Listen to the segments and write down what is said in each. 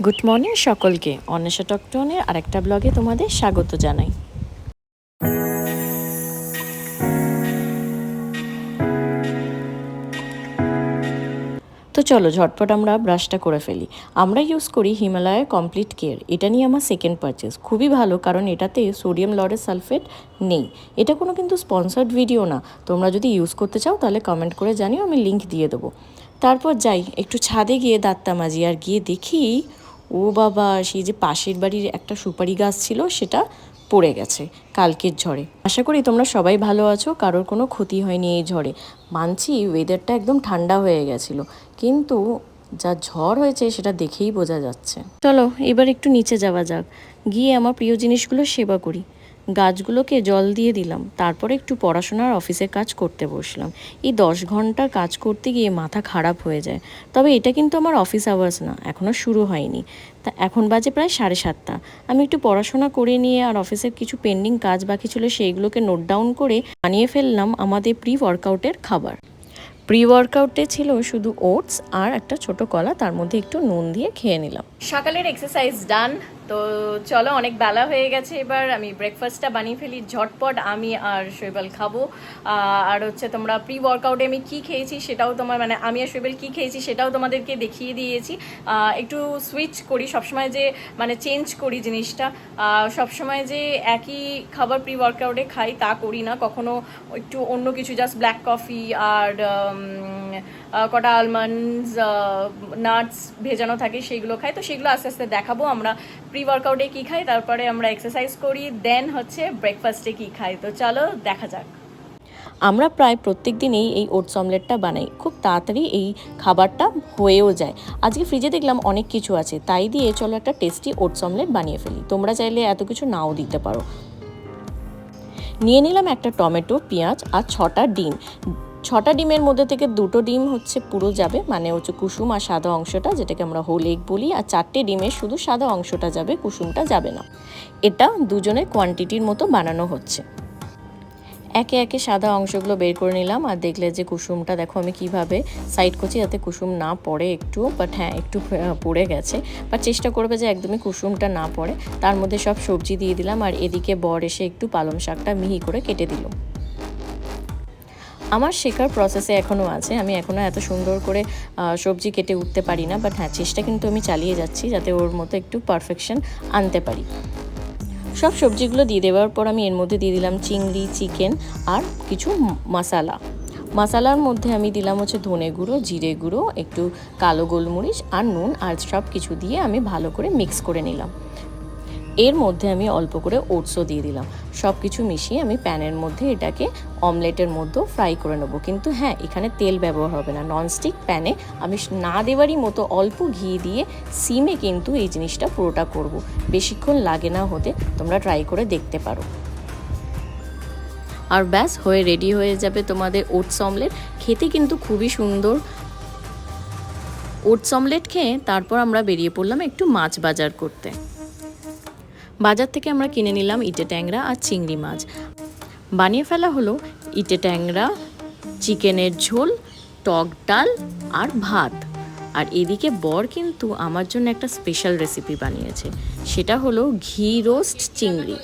Good morning সকলকে, অন্বেষা টকটনের আরেকটা ব্লগে তোমাদের স্বাগত জানাই। তো চলো ঝটপট আমরা ব্রাশটা করে ফেলি। আমরা ইউজ করি হিমালয়ের কমপ্লিট কেয়ার। এটা নিয়ে আমার সেকেন্ড পারচেস, খুবই ভালো কারণ এটাতে সোডিয়াম লরেল সালফেট নেই। এটা কোনো কিন্তু স্পন্সার্ড ভিডিও না, তোমরা যদি ইউজ করতে চাও তাহলে কমেন্ট করে জানিও, আমি লিঙ্ক দিয়ে দেবো। তারপর যাই একটু ছাদে গিয়ে দাঁতটা মাজি, আর গিয়ে দেখি ও বাবা, সেই যে পাশের বাড়ির একটা সুপারি গাছ ছিল সেটা পড়ে গেছে কালকের ঝড়ে। আশা করি তোমরা সবাই ভালো আছো, কারোর কোনো ক্ষতি হয়নি এই ঝড়ে। মানছি ওয়েদারটা একদম ঠান্ডা হয়ে গেছিলো, কিন্তু যা ঝড় হয়েছে সেটা দেখেই বোঝা যাচ্ছে। চলো এবার একটু নিচে যাওয়া যাক, গিয়ে আমার প্রিয় জিনিসগুলো সেবা করি। গাছগুলোকে জল দিয়ে দিলাম, তারপরে একটু পড়াশোনার অফিসের কাজ করতে বসলাম। এই 10 ঘন্টা কাজ করতে গিয়ে মাথা খারাপ হয়ে যায়। তবে এটা কিন্তু আমার অফিস আওয়ার্স না, এখনও শুরু হয়নি। তা এখন বাজে প্রায় 7:30। আমি একটু পড়াশোনা করে নিয়ে আর অফিসের কিছু পেন্ডিং কাজ বাকি ছিল সেইগুলোকে নোট ডাউন করে বানিয়ে ফেললাম আমাদের প্রি ওয়ার্কআউটের খাবার। প্রি ওয়ার্কআউটে ছিল শুধু ওটস আর একটা ছোট কলা, তার মধ্যে একটু নুন দিয়ে খেয়ে নিলাম। সকালের এক্সারসাইজ ডান। তো চলো, অনেক বেলা হয়ে গেছে, এবার আমি ব্রেকফাস্টটা বানিয়ে ফেলি ঝটপট। আমি আর শৈবাল খাবো। আর হচ্ছে তোমরা প্রি ওয়ার্কআউটে আমি কি খেয়েছি সেটাও আমি আর শৈবাল কি খেয়েছি সেটাও তোমাদেরকে দেখিয়ে দিয়েছি। একটু সুইচ করি সবসময়, যে চেঞ্জ করি জিনিসটা। সবসময় যে একই খাবার প্রি ওয়ার্কআউটে খাই তা করি না, কখনো একটু অন্য কিছু, জাস্ট ব্ল্যাক কফি আর কটা আলমন্ডস, নাটস ভেজানো থাকে সেইগুলো খাই। তো সেগুলো আস্তে আস্তে দেখাবো আমরা প্রি ওয়ার্কআউটে কী খাই, তারপরে আমরা এক্সারসাইজ করি, দেন হচ্ছে ব্রেকফাস্টে কী খাই। তো চলো দেখা যাক। আমরা প্রায় প্রত্যেক দিনেই এই ওটস অমলেটটা বানাই, খুব তাড়াতাড়ি এই খাবারটা হয়েও যায়। আজকে ফ্রিজে দেখলাম অনেক কিছু আছে, তাই দিয়ে চলো একটা টেস্টি ওটস অমলেট বানিয়ে ফেলি। তোমরা চাইলে এত কিছু নাও দিতে পারো। নিয়ে নিলাম একটা টমেটো, পেঁয়াজ আর 6টা ডিম। 6টা ডিমের মধ্যে থেকে 2টো ডিম হচ্ছে পুরো যাবে, মানে হচ্ছে কুসুম আর সাদা অংশটা, যেটাকে আমরা হোল এগ বলি। আর 4টে ডিমের শুধু সাদা অংশটা যাবে, কুসুমটা যাবে না। এটা দুজনের কোয়ান্টিটির মতো বানানো হচ্ছে। একে একে সাদা অংশগুলো বের করে নিলাম, আর দেখলে যে কুসুমটা দেখো আমি কিভাবে সাইড করছি যাতে কুসুম না পড়ে একটু, বাট হ্যাঁ একটু পড়ে গেছে, বাট চেষ্টা করবে যে একদমই কুসুমটা না পড়ে। তার মধ্যে সব সবজি দিয়ে দিলাম, আর এদিকে বর এসে একটু পালং শাকটা মিহি করে কেটে দিল। আমার শেখার প্রসেসে এখনও আছে, আমি এখনও এত সুন্দর করে সবজি কেটে উঠতে পারি না, বাট হ্যাঁ চেষ্টা কিন্তু আমি চালিয়ে যাচ্ছি যাতে ওর মতো একটু পারফেকশন আনতে পারি। সব সবজিগুলো দিয়ে দেওয়ার পর আমি এর মধ্যে দিয়ে দিলাম চিংড়ি, চিকেন আর কিছু মশালার মধ্যে আমি দিলাম হচ্ছে ধনে গুঁড়ো, জিরে গুঁড়ো, একটু কালো গোলমরিচ আর নুন, আর সব কিছু দিয়ে আমি ভালো করে মিক্স করে নিলাম। এর মধ্যে আমি অল্প করে ওটসও দিয়ে দিলাম। সব কিছু মিশিয়ে আমি প্যানের মধ্যে এটাকে অমলেটের মধ্যেও ফ্রাই করে নেবো। কিন্তু হ্যাঁ, এখানে তেল ব্যবহার হবে না, ননস্টিক প্যানে আমি না দেওয়ারই মতো অল্প ঘি দিয়ে সিমে কিন্তু এই জিনিসটা পুরোটা করব। বেশিক্ষণ লাগে না হতে, তোমরা ট্রাই করে দেখতে পারো। আর ব্যাস হয়ে রেডি হয়ে যাবে তোমাদের ওটস অমলেট। খেতে কিন্তু খুবই সুন্দর। ওটস অমলেট খেয়ে তারপর আমরা বেরিয়ে পড়লাম একটু মাছ বাজার করতে। বাজার থেকে আমরা কিনে নিলাম ইটে ট্যাংরা আর চিংড়ি মাছ। বানিয়ে ফেলা হলো ইটে ট্যাংরা, চিকেনের ঝোল, টক ডাল আর ভাত। আর এদিকে বর কিন্তু আমার জন্য একটা স্পেশাল রেসিপি বানিয়েছে, সেটা হলো ঘি রোস্ট চিংড়ি।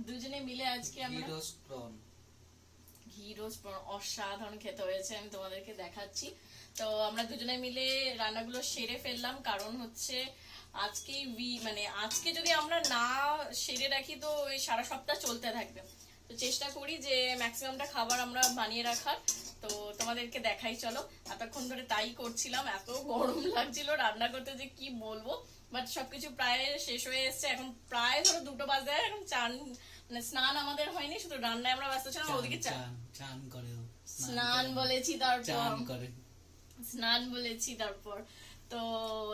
দুজনে মিলে আজকে আমরা ঘি রোস্ট অসাধারণ খেতে হয়েছে, আমি তোমাদেরকে দেখাচ্ছি। তো আমরা দুজনে মিলে রান্নাগুলো সেরে ফেললাম, কারণ হচ্ছে আজকে আজকে যদি আমরা না সেরে রাখি তো এই সারা সপ্তাহ চলতে থাকবে। তো চেষ্টা করি যে ম্যাক্সিমামটা খাবার আমরা বানিয়ে রাখার। তো তোমাদেরকে দেখাই চলো। এতক্ষণ ধরে তাই করছিলাম, এত গরম লাগছিল রান্না করতে যে কি বলবো। বাট সবকিছু প্রায় শেষ হয়ে এসছে, এখন প্রায় ধরো 2টো বাজে। এখন স্নান আমাদের হয়নি, শুধু রান্নায় আমরা ব্যস্ত ছিলাম। ওদিকে স্নান বলেছি তারপর তো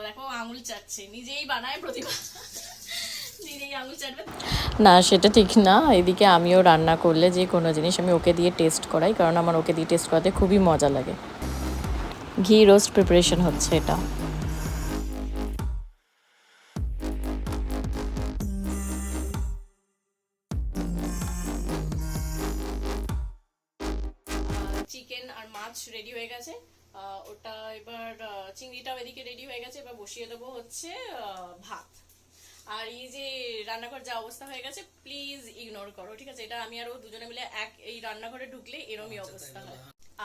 দেখো আঙুল চাটছে, নিজেই বানায় প্রতিভা, নিজেই আঙুল চাটবে না, সেটা ঠিক না। এদিকে আমিও রান্না করলে যে কোনো জিনিস আমি ওকে দিয়ে টেস্ট করাই, কারণ আমার ওকে দিয়ে টেস্ট করাতে খুবই মজা লাগে। ঘি রোস্ট প্রিপারেশন হচ্ছে এটা। চিকেন আর মাছ রেডি হয়ে গেছে, ওটা এবার চিংড়িটাও এদিকে রেডি হয়ে গেছে, এবার বসিয়ে দেবো হচ্ছে ভাত। আর এই যে রান্নাঘর যা অবস্থা হয়ে গেছে প্লিজ ইগনোর করো, ঠিক আছে? এটা আমি আর ও দুজনে মিলে এই রান্নাঘরে ঢুকলে এরমই অবস্থা হয়।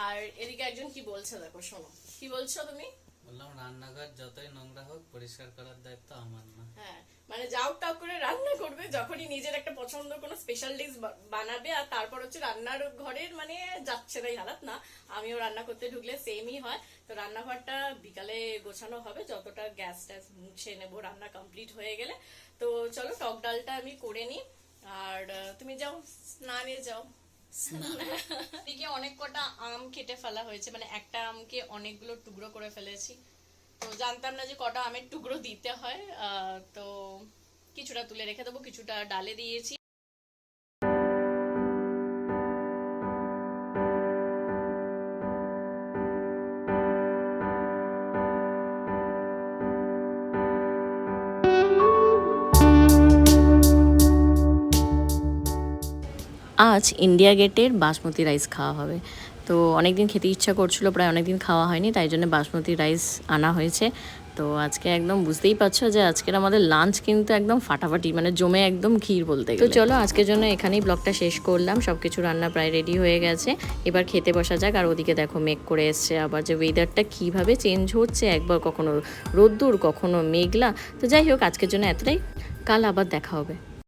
আর এদিকে একজন কি বলছে দেখো, শোনো কি বলছো তুমি। বললাম রান্নাঘর যতই নোংরা হোক পরিষ্কার করার দায়িত্ব আমার না। হ্যাঁ মানে যাও টাও করে রান্না করবে, যখনই নিজের একটা পছন্দ কোনো স্পেশাল ডিশ বানাবে, আর তারপর হচ্ছে রান্নার ঘরের মানে যাচ্ছে তাই হালাত না। আমিও রান্না করতে ঢুকলে সেমই হয়। তো রান্নাঘরটা বিকালে গোছানো হবে, যতটা গ্যাস ট্যাস মুছে নেবো রান্না কমপ্লিট হয়ে গেলে। তো চলো টক ডালটা আমি করে নিই, আর তুমি যাও স্নানে যাও। এদিকে অনেক কটা আম কেটে ফেলা হয়েছে, মানে একটা আমকে অনেকগুলো টুকরো করে ফেলেছি। তো জানতাম না যে কটা আমের টুকরো দিতে হয়। তো কিছুটা তুলে রেখে দেবো, কিছুটা ডালে দিয়েছি। আজ ইন্ডিয়া গেটের বাসমতি রাইস খাওয়া হবে। তো অনেকদিন খেতে ইচ্ছা করছিল, প্রায় অনেকদিন খাওয়া হয়নি, তাই জন্য বাসমতি রাইস আনা হয়েছে। তো আজকে একদম বুঝতেই পারছো যে আজকের আমাদের লাঞ্চ কিন্তু একদম ফাটাফাটি, মানে জমে একদম ক্ষীর বলতে গেলে। তো চলো আজকের জন্য এখানেই ব্লগটা শেষ করলাম, সব কিছু রান্না প্রায় রেডি হয়ে গেছে, এবার খেতে বসা যাক। আর ওদিকে দেখো মেঘ করে এসছে, আবার যে ওয়েদারটা কীভাবে চেঞ্জ হচ্ছে, একবার কখনো রোদ্দুর কখনো মেঘলা। তো যাই হোক আজকের জন্য এতটাই, কাল আবার দেখা হবে।